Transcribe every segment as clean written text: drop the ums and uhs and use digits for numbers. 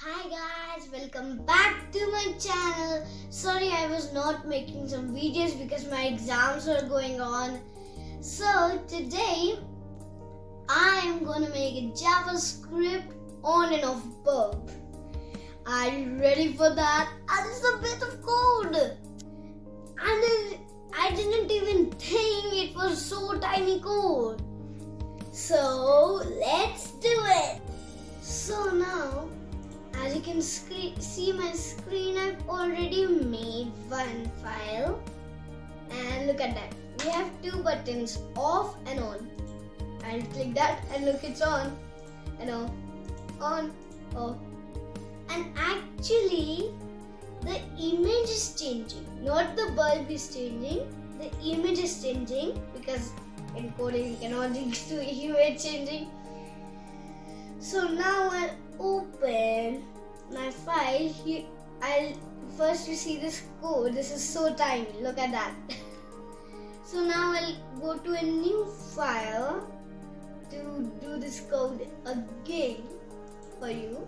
Hi guys, welcome back to my channel. Sorry I was not making some videos because my exams were going on. So today I am gonna make a JavaScript on and off verb. Are you ready for that? And it's a bit of code. And I didn't even think it was so tiny code. So let's do it. So now, as you can see my screen, I've already made one file. And look at that. We have two buttons, off and on. I'll click that and look, it's on and off, on, off. And actually, the image is changing. Not the bulb is changing. The image is changing because in coding you cannot do image changing. So now I'll open my file. Here, first you see this code. This is so tiny. Look at that. So now I'll go to a new file to do this code again for you.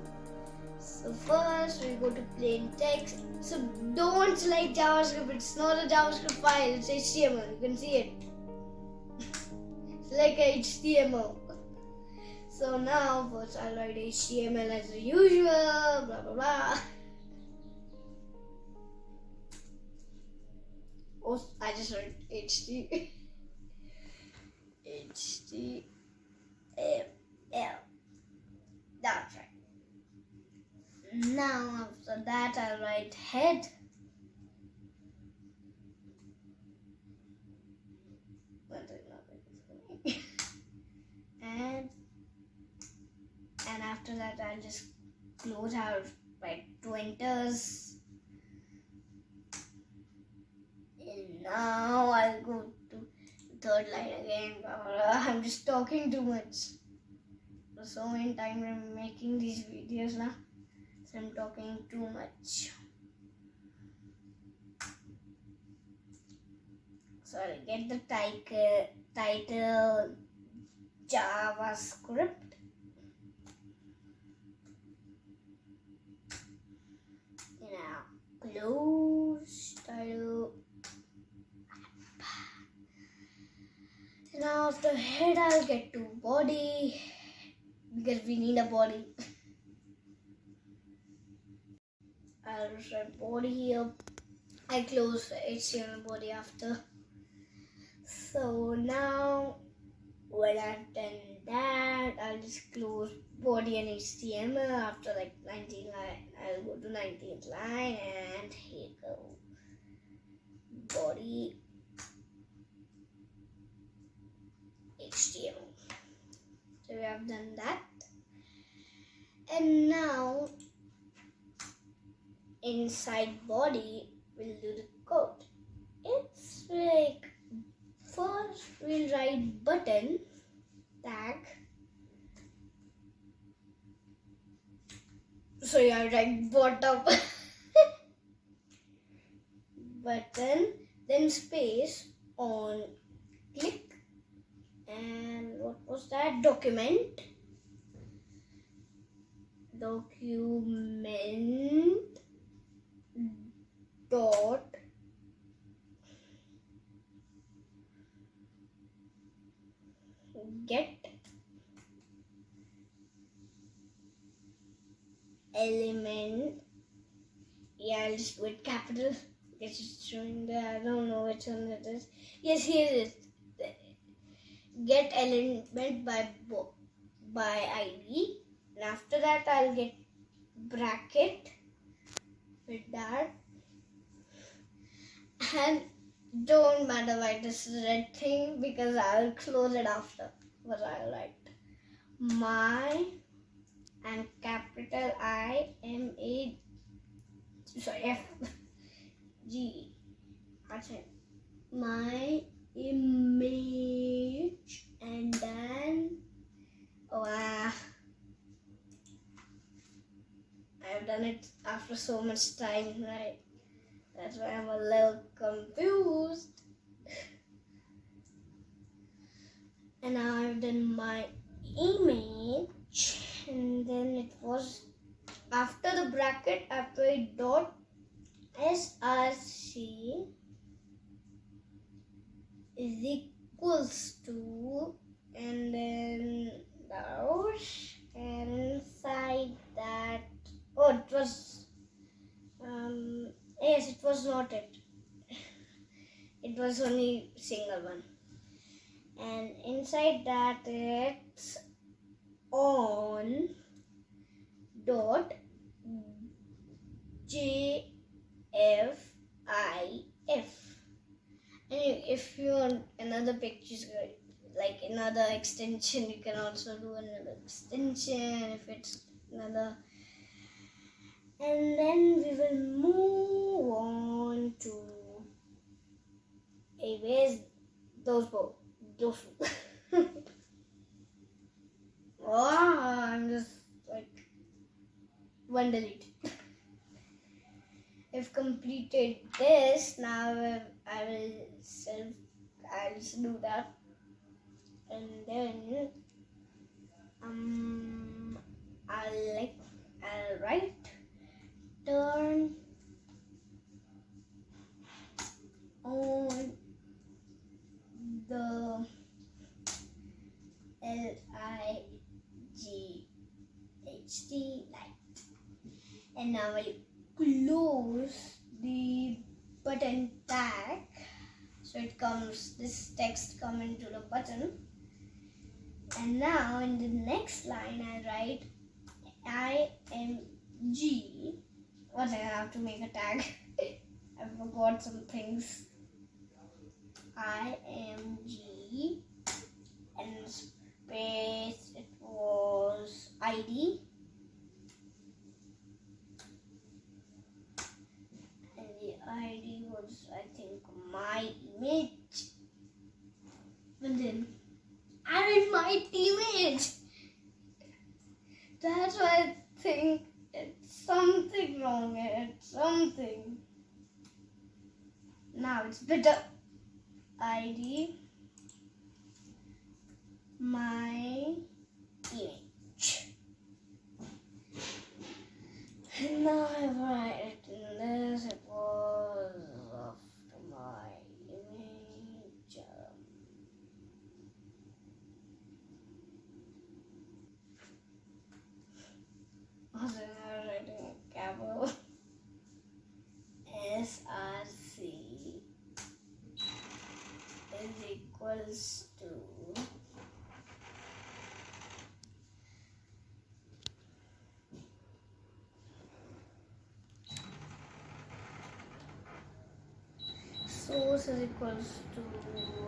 So first we go to plain text. So don't select JavaScript. It's not a JavaScript file. It's HTML. You can see it. It's like a HTML. So now first I'll write HTML as usual, blah blah blah. Oh, I just wrote HTML. That's right. Now after that I'll write head. And after that I'll just close out, write 2 enters. And now I'll go to the third line again. I'm just talking too much. For so many times I'm making these videos now, so I'm talking too much. So I'll get the title JavaScript. Close title. Now after head I'll get to body because we need a body. I'll just write body here. I close the HTML body after. So now when I've done that, I'll just close body and HTML. After like 19 line, I'll go to 19th line and here go body HTML. So we have done that. And now inside body we'll do the code. It's like first we'll write button tag. So you have to write bottom button, then space on click, and what was that? Document dot get element. Yeah, I'll just put capital because it's showing that I don't know which one it is. Yes, here it is. Get element by ID. And after that I'll get bracket with that. And don't matter why this is red thing because I'll close it after. What I'll write my and capital FG. My image and then I've done it after so much time, right? That's why I'm a little confused. And now I've done my image and then it was after the bracket, I put dot src is equals to, and then dash, and inside that, oh, it was, yes, it was not it. It was only single one. And inside that it's on dot jfif. And if you want another picture, like another extension, you can also do another extension if it's another. And then we will move on to where's those both? Those. Oh, I'm just like one delete. I've completed this. Now I'll just do that, and then I'll write turn on the LIGHT light, and now I'll close the button tag, so it comes, this text come into the button. And now in the next line I write IMG. What, I have to make a tag. I forgot some things. IMG, and space, it was ID, and the ID was, I think, my image, and then added my image. That's why I think it's something wrong. It's something. Now it's better. ID, my image. And now I write it in this. It was after my image. Also, I'm writing a capital SRC is equals to source is equals to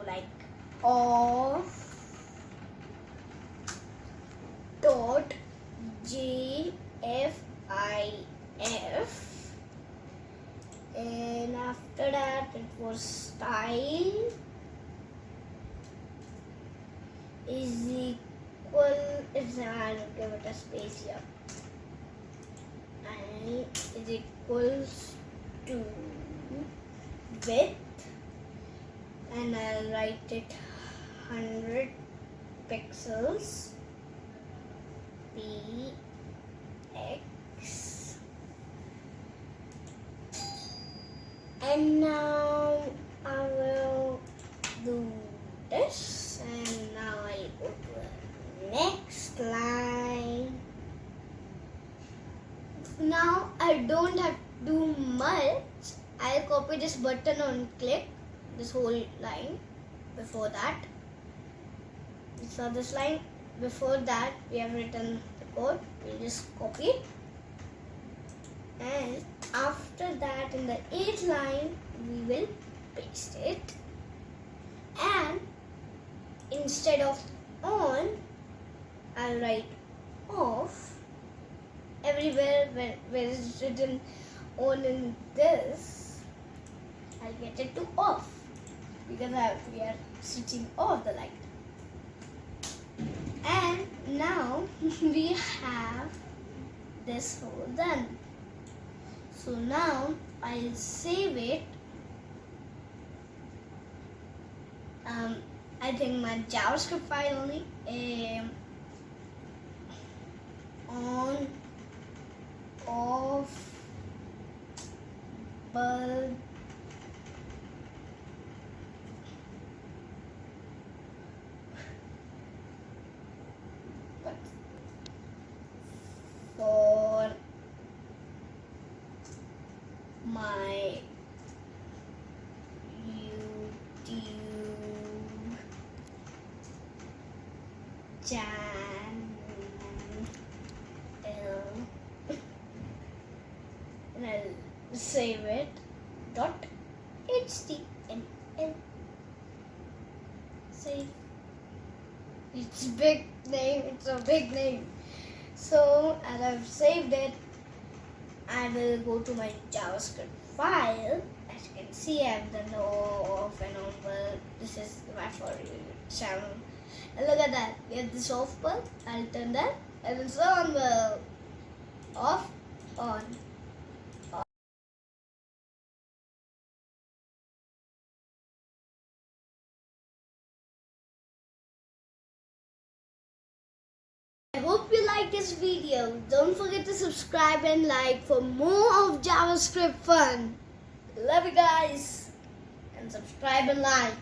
like of dot jfif, and after that it was style is equal, I'll give it a space here, and is equals to width, and I'll write it 100 pixels px. And now I will do this, and now I'll go to the next line. Now I don't have to do much. I'll copy this button and click this whole line. Before that, you saw this line. Before that, we have written the code. We'll just copy it. And after that, in the 8th line, we will paste it. And instead of on, I'll write off. Everywhere where it's written on in this, I'll get it to off, because we are switching off the light. And now we have this whole done. So now I'll save it. I think my JavaScript file only. On of bulb for my YouTube channel, and I'll save it .html. Save. It's big name. It's a big name. So as I've saved it, I will go to my JavaScript file. As you can see, I've done the off and on bulb. This is my for you channel. And look at that. We have this off bulb. I'll turn that. And it's on bulb. Off, on. I hope you like this video. Don't forget to subscribe and like for more of JavaScript fun. Love you guys. And subscribe and like.